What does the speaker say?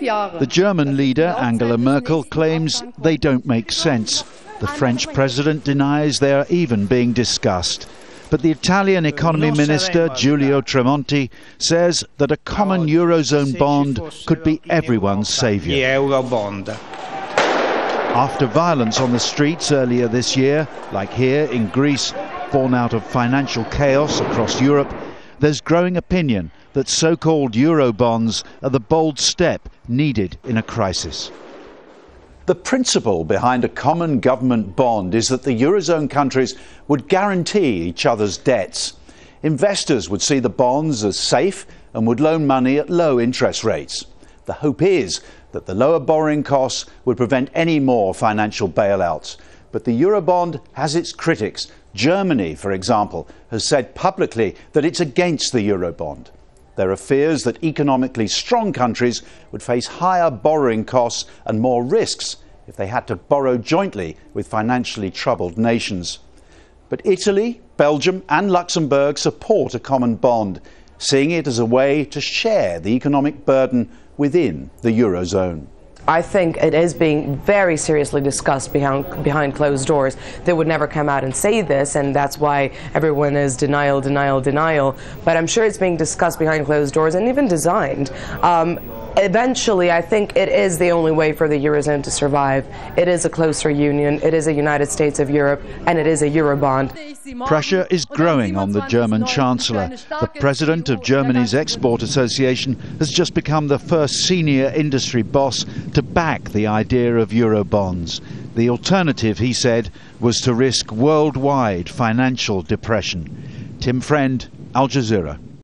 The German leader, Angela Merkel, claims they don't make sense. The French president denies they are even being discussed. But the Italian economy minister, Giulio Tremonti, says that a common Eurozone bond could be everyone's saviour. Eurobond. After violence on the streets earlier this year, like here in Greece, born out of financial chaos across Europe, there's growing opinion that so-called Eurobonds are the bold step needed in a crisis. The principle behind a common government bond is that the Eurozone countries would guarantee each other's debts. Investors would see the bonds as safe and would loan money at low interest rates. The hope is that the lower borrowing costs would prevent any more financial bailouts. But the Eurobond has its critics. Germany, for example, has said publicly that it's against the Eurobond. There are fears that economically strong countries would face higher borrowing costs and more risks if they had to borrow jointly with financially troubled nations. But Italy, Belgium and Luxembourg support a common bond, seeing it as a way to share the economic burden within the Eurozone. I think it is being very seriously discussed behind closed doors. They would never come out and say this, and that's why everyone is denial, denial, denial. But I'm sure it's being discussed behind closed doors and even designed. Eventually, I think it is the only way for the Eurozone to survive. It is a closer union, it is a United States of Europe, and it is a Eurobond. Pressure is growing on the German Chancellor. The president of Germany's Export Association has just become the first senior industry boss to back the idea of Eurobonds. The alternative, he said, was to risk worldwide financial depression. Tim Friend, Al Jazeera.